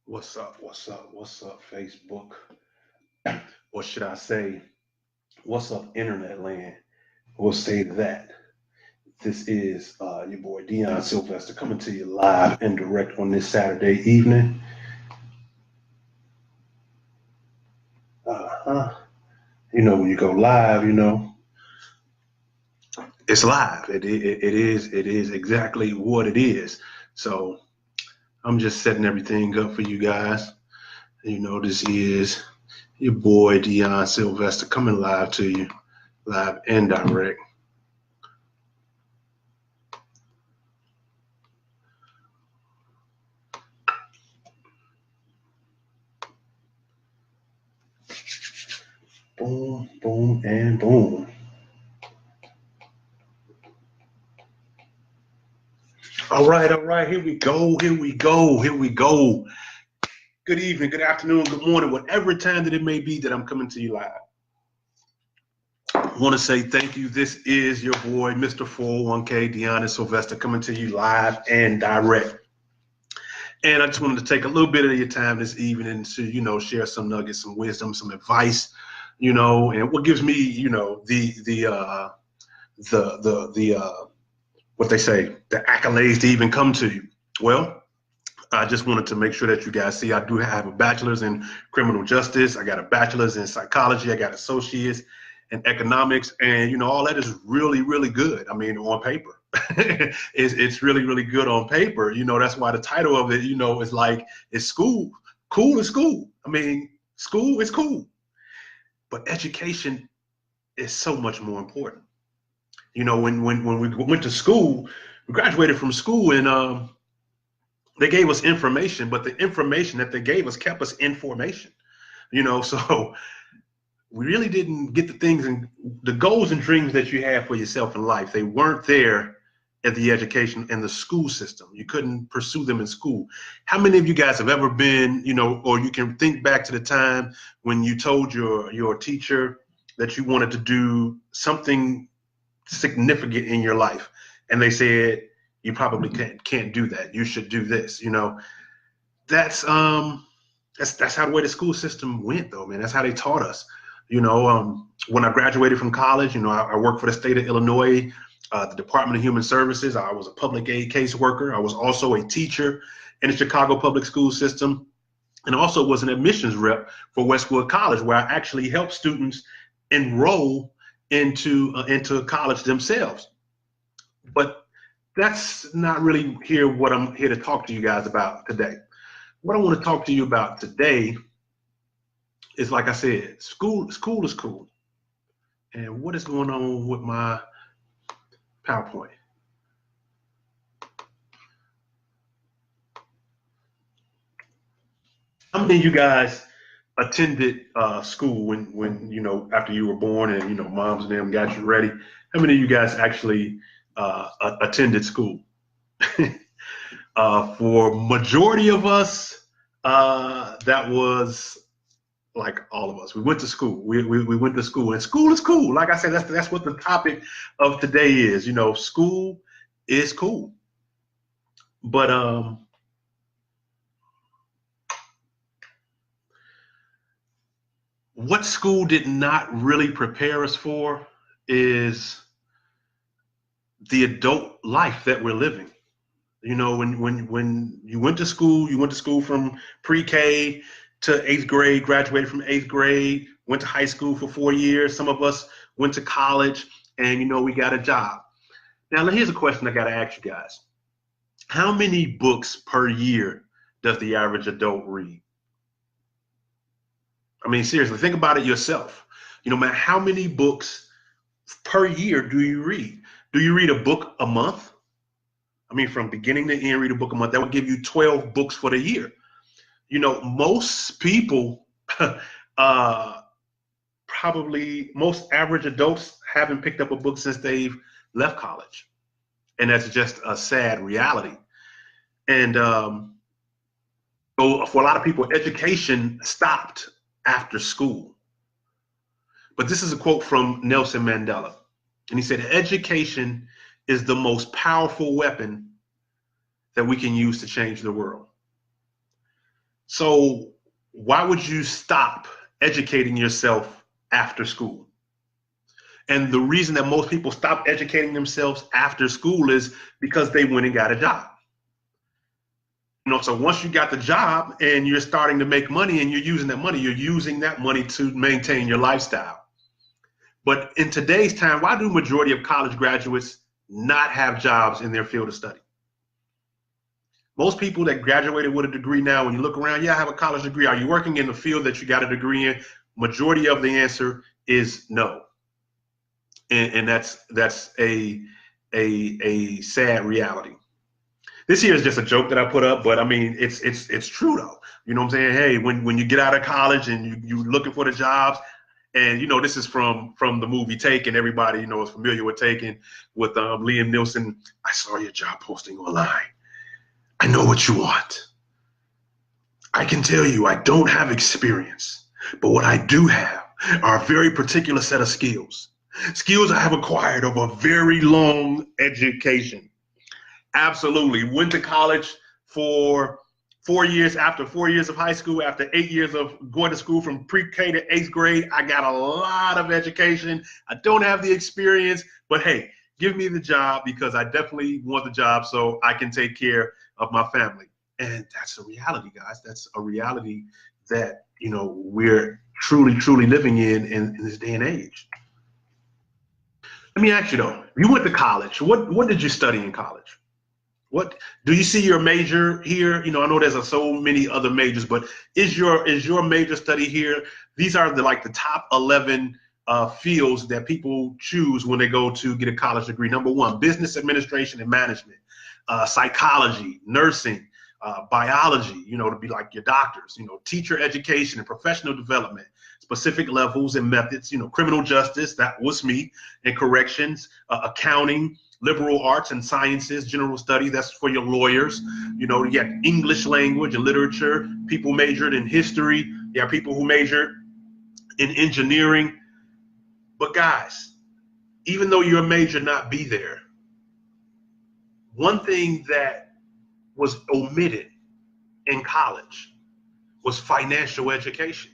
What's up? What's up? What's up, Facebook? Or should I say, what's up, Internet land? We'll say that. This is your boy Dion Sylvester coming to you live and direct on this Saturday evening. Uh-huh. When you go live, it's live. It is exactly what it is. So I'm just setting everything up for you guys. This is your boy Dion Sylvester coming live to you, live and direct. Boom, boom, and boom. All right, here we go, here we go, here we go. Good evening, good afternoon, good morning, whatever time that it may be that I'm coming to you live. I want to say thank you. This is your boy, Mr. 401k, Deanna Sylvester, coming to you live and direct. And I just wanted to take a little bit of your time this evening to, share some nuggets, some wisdom, some advice, and what gives me, the what they say, the accolades to even come to you. Well, I just wanted to make sure that you guys see I do have a bachelor's in criminal justice. I got a bachelor's in psychology. I got associates in economics, and all that is really, really good. I mean, on paper, it's really, really good on paper. That's why the title of it, is like it's school. Cool is school. I mean, school is cool, but education is so much more important. When we went to school, we graduated from school, and they gave us information, but the information that they gave us kept us in formation. So we really didn't get the things and the goals and dreams that you have for yourself in life. They weren't there at the education and the school system. You couldn't pursue them in school. How many of you guys have ever been, or you can think back to the time when you told your teacher that you wanted to do something significant in your life, and they said you probably can't do that. You should do this. That's that's how the way the school system went, though, man. That's how they taught us. When I graduated from college, I worked for the state of Illinois, the Department of Human Services. I was a public aid caseworker. I was also a teacher in the Chicago public school system, and also was an admissions rep for Westwood College, where I actually helped students enroll into college themselves. But that's not really what I'm here to talk to you guys about today. What I want to talk to you about today is, like I said, school is cool. And what is going on with my PowerPoint? How many of you guys attended school when after you were born and moms and them got you ready? How many of you guys actually attended school? For majority of us, that was like all of us. We went to school. We went to school, and school is cool. Like I said, that's what the topic of today is. School is cool, but what school did not really prepare us for is the adult life that we're living. When you went to school from pre-K to eighth grade, graduated from eighth grade, went to high school for 4 years. Some of us went to college, and we got a job. Now, here's a question I got to ask you guys. How many books per year does the average adult read? I mean, seriously, think about it yourself. Man, how many books per year do you read? Do you read a book a month? I mean, from beginning to end, read a book a month. That would give you 12 books for the year. Most people, probably most average adults haven't picked up a book since they've left college. And that's just a sad reality. And so for a lot of people, education stopped after school. But this is a quote from Nelson Mandela. And he said, education is the most powerful weapon that we can use to change the world. So why would you stop educating yourself after school? And the reason that most people stop educating themselves after school is because they went and got a job. So once you got the job and you're starting to make money and you're using that money to maintain your lifestyle. But in today's time, why do majority of college graduates not have jobs in their field of study? Most people that graduated with a degree now, when you look around, yeah, I have a college degree. Are you working in the field that you got a degree in? Majority of the answer is no. And that's a sad reality. This here is just a joke that I put up, but I mean, it's true though. You know what I'm saying? Hey, when you get out of college and you're looking for the jobs, and this is from the movie Taken. Everybody is familiar with Taken with Liam Neeson. I saw your job posting online. I know what you want. I can tell you I don't have experience, but what I do have are a very particular set of skills. Skills I have acquired over a very long education. Absolutely. Went to college for 4 years. After 4 years of high school, after 8 years of going to school from pre-K to 8th grade, I got a lot of education. I don't have the experience, but hey, give me the job because I definitely want the job so I can take care of my family. And that's a reality, guys. That's a reality that, we're truly, truly living in this day and age. Let me ask you though, you went to college. What did you study in college? What do you see your major here? I know there's so many other majors, but is your major study here? These are the top 11 fields that people choose when they go to get a college degree. Number one, business administration and management, psychology, nursing, biology, to be like your doctors, teacher education and professional development, specific levels and methods, criminal justice, that was me, and corrections, accounting, liberal arts and sciences, general study, that's for your lawyers. You got English language and literature. People majored in history. You have people who majored in engineering. But guys, even though your major not be there, one thing that was omitted in college was financial education.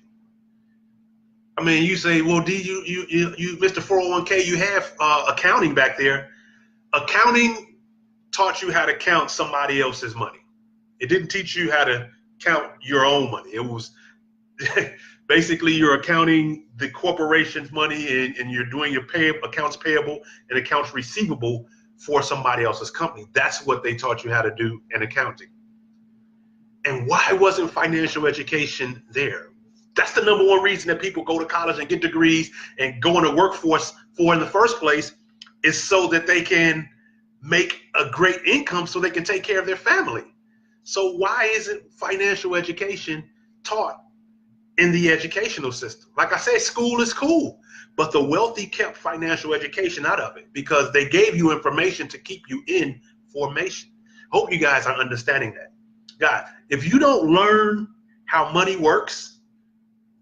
I mean, you say, well, D, you Mr. 401k, you have accounting back there. Accounting taught you how to count somebody else's money. It didn't teach you how to count your own money. It was basically you're accounting the corporation's money and you're doing your accounts payable and accounts receivable for somebody else's company. That's what they taught you how to do in accounting. And why wasn't financial education there? That's the number one reason that people go to college and get degrees and go in the workforce for in the first place, is so that they can make a great income so they can take care of their family. So why isn't financial education taught in the educational system? Like I said, school is cool, but the wealthy kept financial education out of it because they gave you information to keep you in formation. Hope you guys are understanding that. Guys, if you don't learn how money works,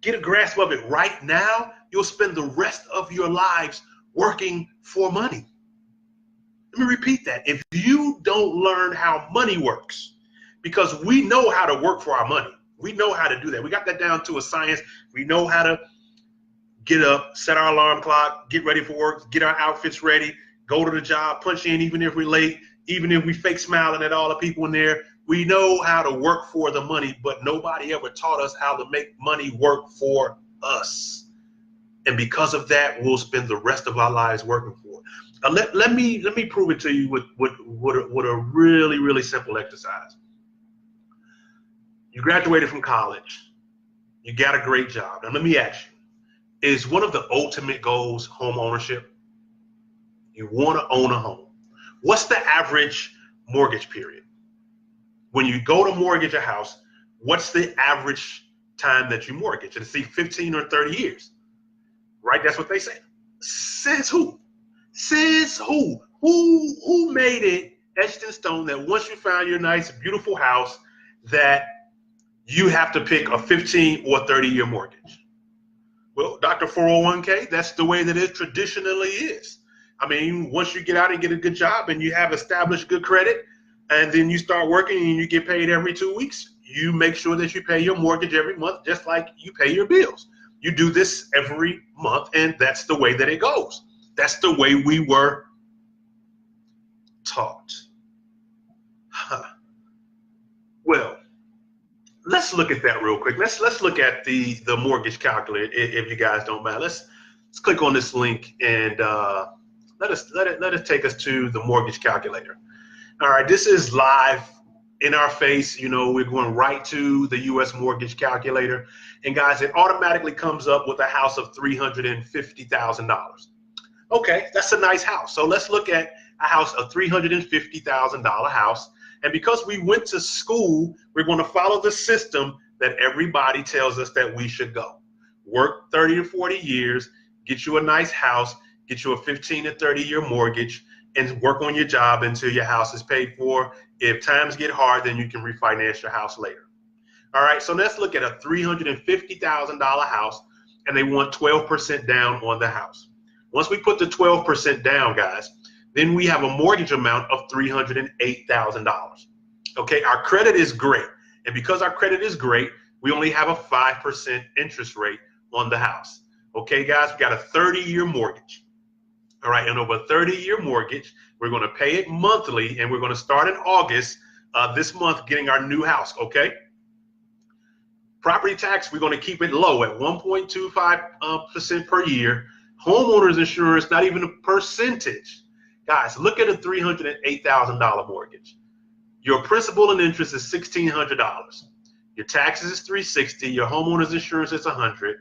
get a grasp of it right now, you'll spend the rest of your lives working for money. Let me repeat that. If you don't learn how money works, because we know how to work for our money. We know how to do that. We got that down to a science. We know how to get up, set our alarm clock, get ready for work, get our outfits ready, go to the job, punch in even if we're late, even if we fake smiling at all the people in there. We know how to work for the money, but nobody ever taught us how to make money work for us. And because of that, we'll spend the rest of our lives working for it. Let me prove it to you with a really, really simple exercise. You graduated from college. You got a great job. Now let me ask you, is one of the ultimate goals home ownership? You want to own a home. What's the average mortgage period? When you go to mortgage a house, what's the average time that you mortgage? It's 15 or 30 years. Right? That's what they say. Says who? Says who? Who made it etched in stone that once you found your nice, beautiful house, that you have to pick a 15 or 30-year mortgage? Well, Dr. 401k, that's the way that it traditionally is. I mean, once you get out and get a good job and you have established good credit, and then you start working and you get paid every 2 weeks, you make sure that you pay your mortgage every month, just like you pay your bills. You do this every month, and that's the way that it goes. That's the way we were taught. Huh. Well, let's look at that real quick. Let's look at the mortgage calculator, if you guys don't mind. Let's click on this link and let it take us to the mortgage calculator. All right, this is live in our face. You know, we're going right to the U.S. mortgage calculator, and guys, it automatically comes up with a house of $350,000. Okay, that's a nice house. So let's look at a house, a $350,000 house. And because we went to school, we're going to follow the system that everybody tells us that we should go. Work 30 to 40 years, get you a nice house, get you a 15 to 30-year mortgage, and work on your job until your house is paid for. If times get hard, then you can refinance your house later. All right, so let's look at a $350,000 house, and they want 12% down on the house. Once we put the 12% down, guys, then we have a mortgage amount of $308,000. Okay, our credit is great. And because our credit is great, we only have a 5% interest rate on the house. Okay, guys, we got a 30-year mortgage. All right, and over a 30-year mortgage, we're going to pay it monthly, and we're going to start in August this month getting our new house, okay? Property tax, we're going to keep it low at 1.25% per year. Homeowners insurance, not even a percentage. Guys, look at a $308,000 mortgage. Your principal and interest is $1,600. Your taxes is $360. Your homeowner's insurance is $100.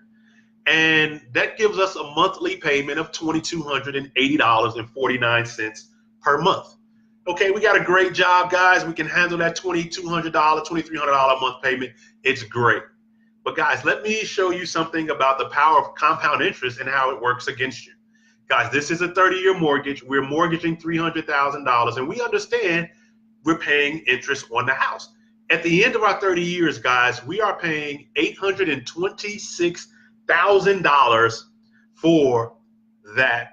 And that gives us a monthly payment of $2,280.49 per month. Okay, we got a great job, guys. We can handle that $2,200, $2,300 a month payment. It's great. But guys, let me show you something about the power of compound interest and how it works against you. Guys, this is a 30-year mortgage. We're mortgaging $300,000, and we understand we're paying interest on the house. At the end of our 30 years, guys, we are paying $826,000 for that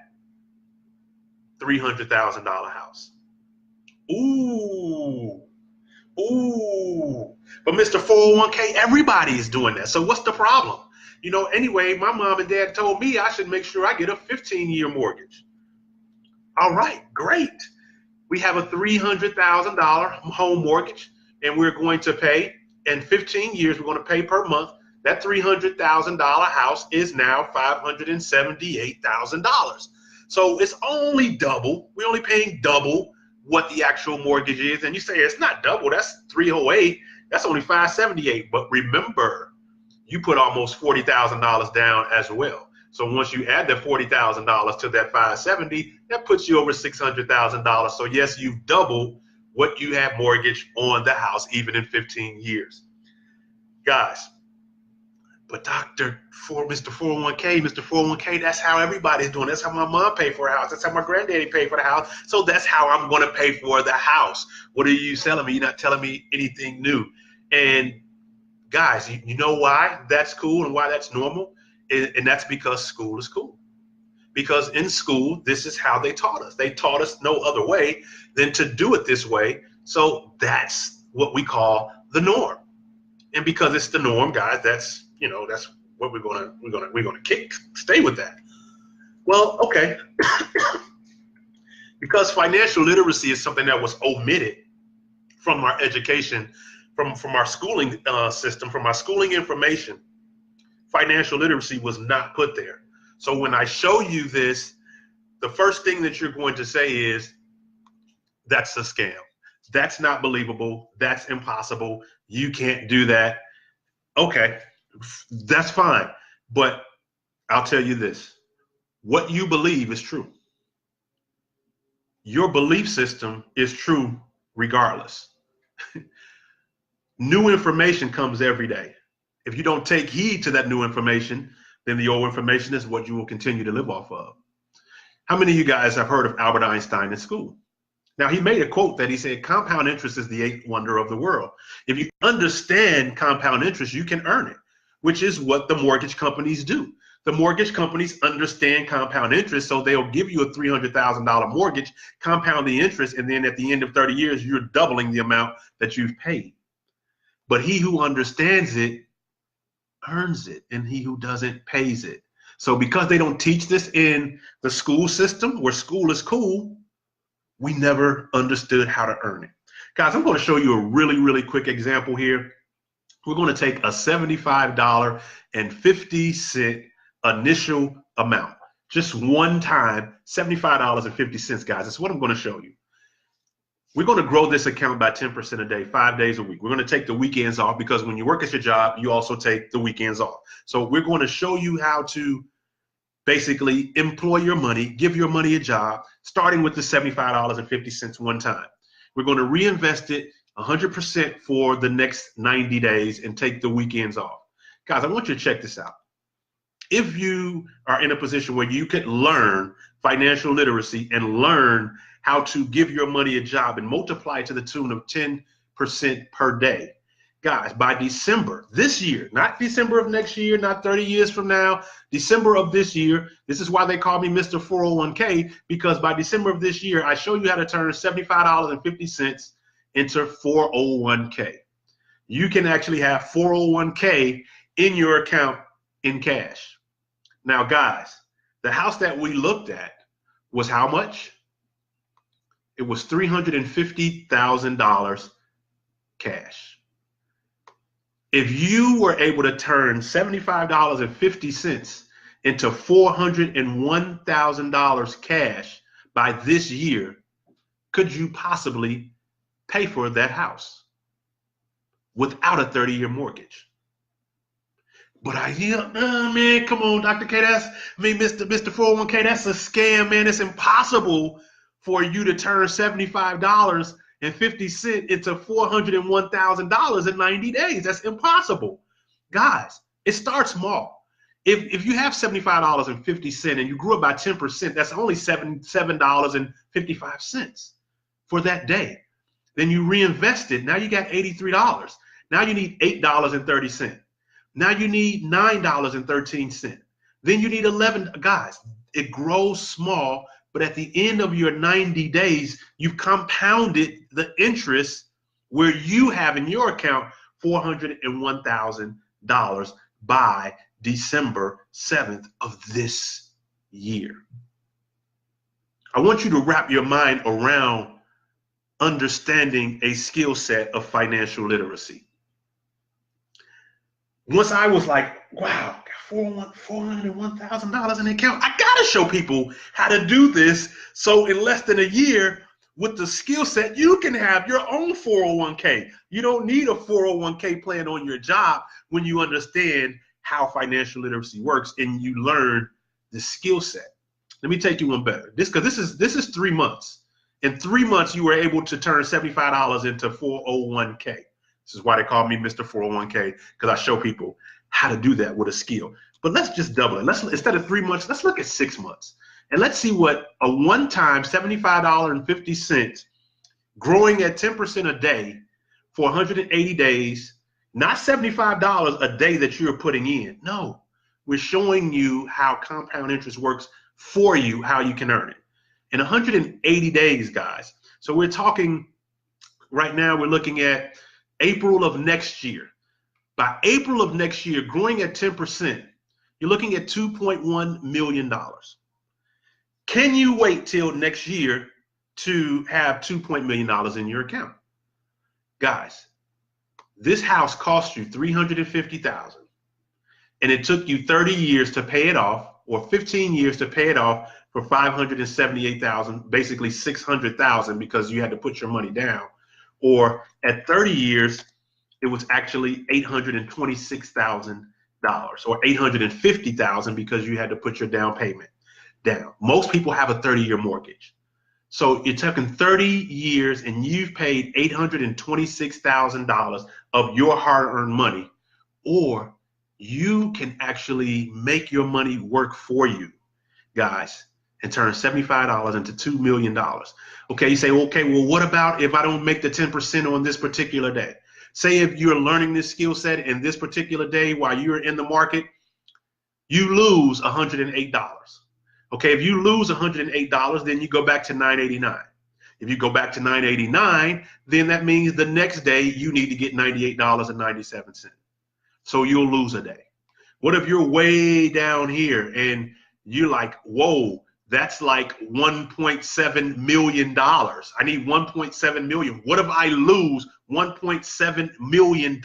$300,000 house. Ooh. But Mr. 401k, everybody is doing that. So what's the problem? You know, anyway, my mom and dad told me I should make sure I get a 15-year mortgage. All right, great. We have a $300,000 home mortgage, and we're going to pay, in 15 years, we're going to pay per month. That $300,000 house is now $578,000. So it's only double. We're only paying double what the actual mortgage is. And you say, it's not double, that's $308. That's only $578. But remember, you put almost $40,000 down as well. So once you add that $40,000 to that $570, that puts you over $600,000. So yes, you've doubled what you have mortgaged on the house, even in 15 years. Guys, but Mr. 401k, that's how everybody's doing. That's how my mom paid for a house. That's how my granddaddy paid for the house. So that's how I'm going to pay for the house. What are you telling me? You're not telling me anything new. And guys, you know why that's cool and why that's normal? And that's because school is cool. Because in school, this is how they taught us. They taught us no other way than to do it this way. So that's what we call the norm. And because it's the norm, guys, that's what we're gonna stay with that. Well, okay. Because financial literacy is something that was omitted from our education, from our schooling system, from our schooling information. Financial literacy was not put there. So when I show you this, the first thing that you're going to say is, that's a scam. That's not believable. That's impossible. You can't do that. Okay, that's fine. But I'll tell you this. What you believe is true. Your belief system is true regardless. New information comes every day. If you don't take heed to that new information, then the old information is what you will continue to live off of. How many of you guys have heard of Albert Einstein in school? Now, he made a quote that he said, compound interest is the eighth wonder of the world. If you understand compound interest, you can earn it, which is what the mortgage companies do. The mortgage companies understand compound interest, so they'll give you a $300,000 mortgage, compound the interest, and then at the end of 30 years, you're doubling the amount that you've paid. but he who understands it earns it, and he who doesn't pays it. So because they don't teach this in the school system where school is cool, we never understood how to earn it. Guys, I'm going to show you a really, really quick example here. We're going to take a $75.50 initial amount. Just one time, $75.50, guys. That's what I'm going to show you. We're going to grow this account by 10% a day, 5 days a week. We're going to take the weekends off because when you work at your job, you also take the weekends off. So we're going to show you how to basically employ your money, give your money a job, starting with the $75.50 one time. We're going to reinvest it 100% for the next 90 days and take the weekends off. Guys, I want you to check this out. If you are in a position where you could learn financial literacy and learn how to give your money a job and multiply it to the tune of 10% per day, guys, by December this year, not December of next year, not 30 years from now, December of this year, this is why they call me Mr. 401k, because by December of this year, I show you how to turn $75.50 into 401k. You can actually have 401k in your account in cash. Now, guys, the house that we looked at was how much? It was $350,000 cash. If you were able to turn $75.50 into $401,000 cash by this year, could you possibly pay for that house without a 30-year mortgage? But man, come on, Dr. K, Mr. 401k, that's a scam, man. It's impossible for you to turn $75.50 into $401,000 in 90 days. That's impossible. Guys, it starts small. If you have $75.50 and you grew it by 10%, that's only $7.55 for that day. Then you reinvest it. Now you got $83. Now you need $8.30. Now you need $9.13. Then you need $11. Guys, it grows small, but at the end of your 90 days, you've compounded the interest where you have in your account $401,000 by December 7th of this year. I want you to wrap your mind around understanding a skill set of financial literacy. Once I was like, wow, $401,000 in the account. I gotta show people how to do this. So in less than a year, with the skill set, you can have your own 401k. You don't need a 401k plan on your job when you understand how financial literacy works and you learn the skill set. Let me take you one better. This is 3 months. In 3 months, you were able to turn $75 into 401k. This is why they call me Mr. 401k, because I show people how to do that with a skill. But let's just double it. Instead of 3 months, let's look at 6 months. And let's see what a one-time $75.50 growing at 10% a day for 180 days, not $75 a day that you're putting in. No, we're showing you how compound interest works for you, how you can earn it. In 180 days, guys. So we're talking right now, we're looking at April of next year. By April of next year, growing at 10%, you're looking at $2.1 million. Can you wait till next year to have $2 million in your account? Guys, this house cost you $350,000, and it took you 30 years to pay it off, or 15 years to pay it off for $578,000, basically $600,000 because you had to put your money down. Or at 30 years, it was actually $826,000 or $850,000 because you had to put your down payment down. Most people have a 30-year mortgage. So you're taking 30 years and you've paid $826,000 of your hard-earned money, or you can actually make your money work for you, guys, and turn $75 into $2 million. Okay, you say, okay, well, what about if I don't make the 10% on this particular day? Say if you're learning this skill set and this particular day while you're in the market, you lose $108. Okay, if you lose $108, then you go back to $989. If you go back to $9.89, then that means the next day you need to get $98.97. So you'll lose a day. What if you're way down here and you're like, whoa, that's like $1.7 million. I need 1.7 million. What if I lose $1.7 million?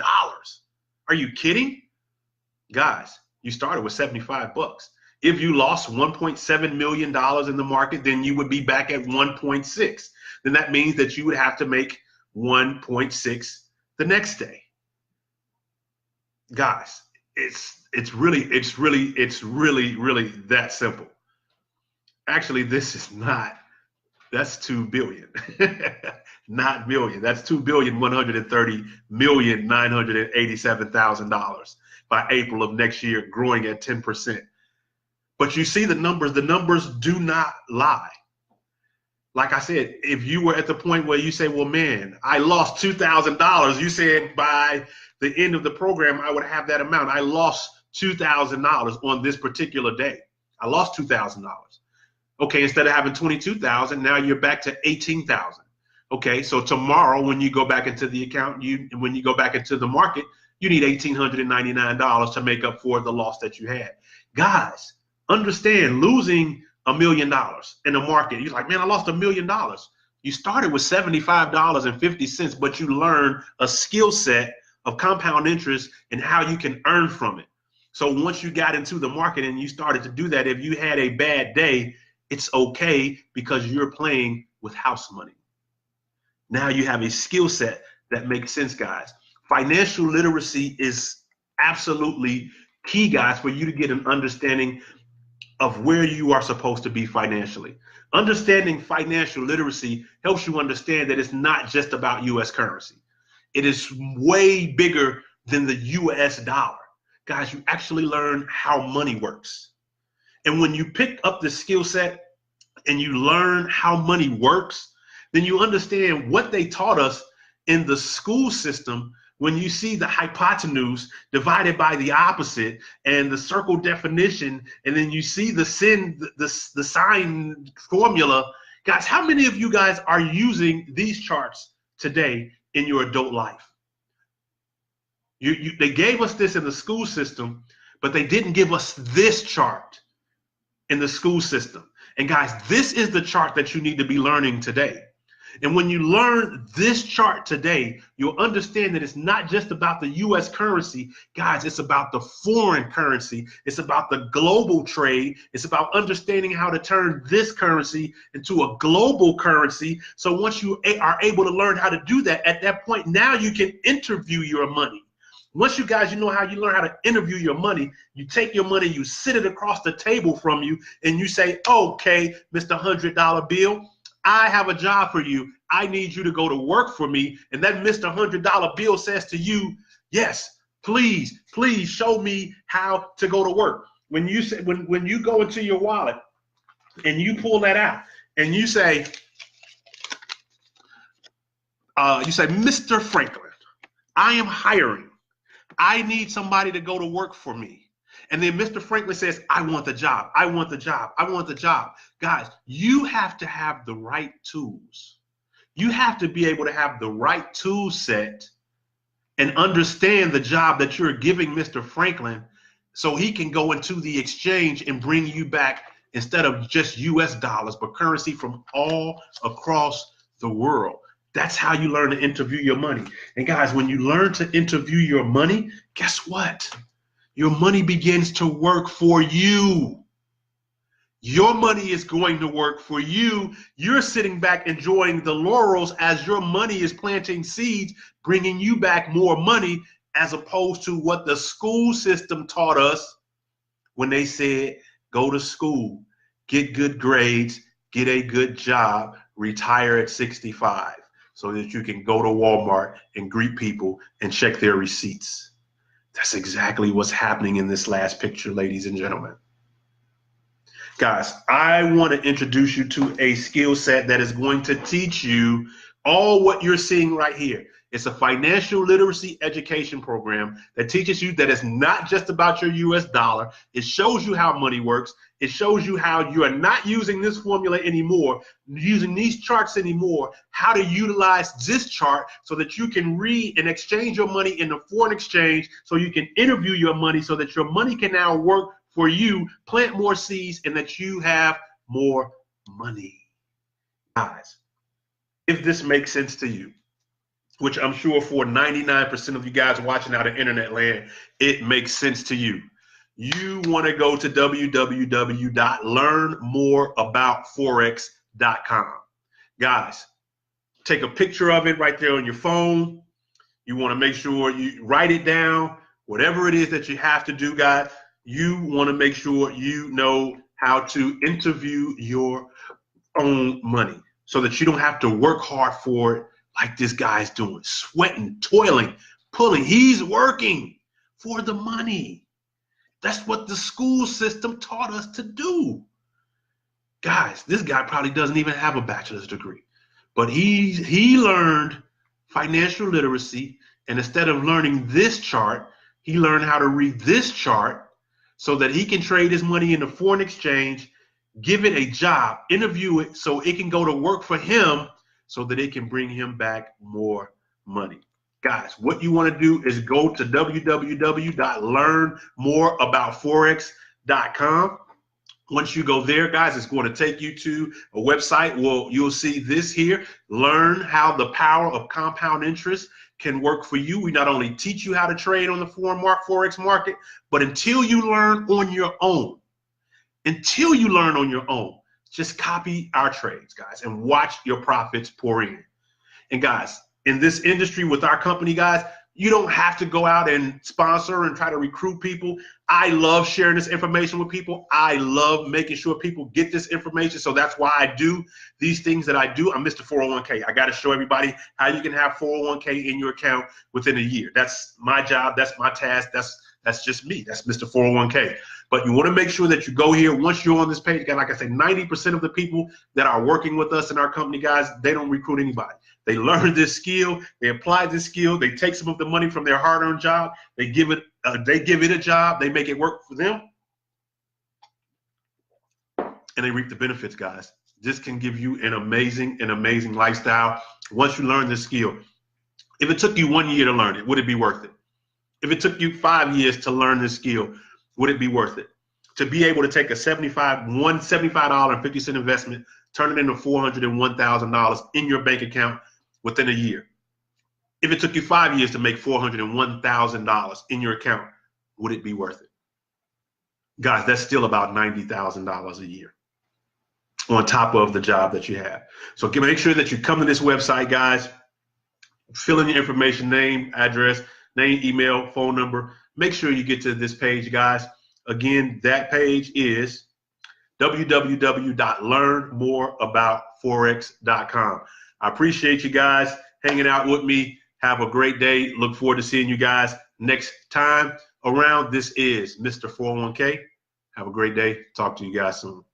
Are you kidding? Guys, you started with 75 bucks. If you lost $1.7 million in the market, then you would be back at 1.6. Then that means that you would have to make 1.6 the next day. Guys, it's really that simple. Actually, this is not. That's 2 billion, not million. That's $2,130,987,000 by April of next year, growing at 10%. But you see the numbers. The numbers do not lie. Like I said, if you were at the point where you say, well, man, I lost $2,000. You said by the end of the program, I would have that amount. I lost $2,000 on this particular day. I lost $2,000. Okay, instead of having 22,000, now you're back to 18,000. Okay, so tomorrow when you go back into the account, when you go back into the market, you need $1,899 to make up for the loss that you had. Guys, understand, losing $1 million in the market, you're like, man, I lost $1 million. You started with $75.50, but you learned a skill set of compound interest and how you can earn from it. So once you got into the market and you started to do that, if you had a bad day, it's okay because you're playing with house money. Now you have a skill set that makes sense, guys. Financial literacy is absolutely key, guys, for you to get an understanding of where you are supposed to be financially. Understanding financial literacy helps you understand that it's not just about U.S. currency. It is way bigger than the U.S. dollar. Guys, you actually learn how money works. And when you pick up the skill set and you learn how money works, then you understand what they taught us in the school system. When you see the hypotenuse divided by the opposite and the circle definition, and then you see the sine formula, guys, how many of you guys are using these charts today in your adult life? They gave us this in the school system, but they didn't give us this chart in the school system. And guys, this is the chart that you need to be learning today. And when you learn this chart today, you'll understand that it's not just about the U.S. currency. Guys, it's about the foreign currency. It's about the global trade. It's about understanding how to turn this currency into a global currency. So once you are able to learn how to do that, at that point, now you can interview your money. Once you guys, you know how you learn how to interview your money, you take your money, you sit it across the table from you, and you say, okay, Mr. $100 bill, I have a job for you. I need you to go to work for me. And that Mr. $100 bill says to you, yes, please show me how to go to work. When you say, when you go into your wallet and you pull that out and you say, Mr. Franklin, I am hiring. I need somebody to go to work for me. And then Mr. Franklin says, I want the job. I want the job. I want the job. Guys, you have to have the right tools. You have to be able to have the right tool set and understand the job that you're giving Mr. Franklin so he can go into the exchange and bring you back, instead of just US dollars, but currency from all across the world. That's how you learn to interview your money. And guys, when you learn to interview your money, guess what? Your money begins to work for you. Your money is going to work for you. You're sitting back enjoying the laurels as your money is planting seeds, bringing you back more money, as opposed to what the school system taught us when they said, go to school, get good grades, get a good job, retire at 65. So that you can go to Walmart and greet people and check their receipts. That's exactly what's happening in this last picture, ladies and gentlemen. Guys, I want to introduce you to a skill set that is going to teach you all what you're seeing right here. It's a financial literacy education program that teaches you that it's not just about your US dollar. It shows you how money works. It shows you how you are not using this formula anymore, using these charts anymore, how to utilize this chart so that you can read and exchange your money in the foreign exchange, so you can interview your money so that your money can now work for you, plant more seeds, and that you have more money. Guys, if this makes sense to you, which I'm sure for 99% of you guys watching out of internet land, it makes sense to you. You want to go to www.learnmoreaboutforex.com. Guys, take a picture of it right there on your phone. You want to make sure you write it down. Whatever it is that you have to do, guys, you want to make sure you know how to interview your own money so that you don't have to work hard for it like this guy's doing, sweating, toiling, pulling. He's working for the money. That's what the school system taught us to do. Guys, this guy probably doesn't even have a bachelor's degree, but he learned financial literacy, and instead of learning this chart, he learned how to read this chart so that he can trade his money in the foreign exchange, give it a job, interview it so it can go to work for him, so that it can bring him back more money. Guys, what you want to do is go to www.learnmoreaboutforex.com. Once you go there, guys, it's going to take you to a website. Well, you'll see this here. Learn how the power of compound interest can work for you. We not only teach you how to trade on the forex market, but until you learn on your own, just copy our trades, guys, and watch your profits pour in. And guys, in this industry with our company, guys, you don't have to go out and sponsor and try to recruit people. I love sharing this information with people. I love making sure people get this information. So that's why I do these things that I do. I'm Mr. 401k. I got to show everybody how you can have 401k in your account within a year. That's my job. That's my task. That's just me. That's Mr. 401k. But you want to make sure that you go here. Once you're on this page, guys, like I said, 90% of the people that are working with us in our company, guys, they don't recruit anybody. They learn this skill. They apply this skill. They take some of the money from their hard-earned job. They give it a job. They make it work for them, and they reap the benefits, guys. This can give you an amazing lifestyle once you learn this skill. If it took you 1 year to learn it, would it be worth it? If it took you 5 years to learn this skill, would it be worth it? To be able to take a $75.50 investment, turn it into $401,000 in your bank account within a year. If it took you 5 years to make $401,000 in your account, would it be worth it? Guys, that's still about $90,000 a year on top of the job that you have. So make sure that you come to this website, guys, fill in your information, name, address, name, email, phone number. Make sure you get to this page, guys. Again, that page is www.learnmoreaboutforex.com. I appreciate you guys hanging out with me. Have a great day. Look forward to seeing you guys next time around. This is Mr. 401k. Have a great day. Talk to you guys soon.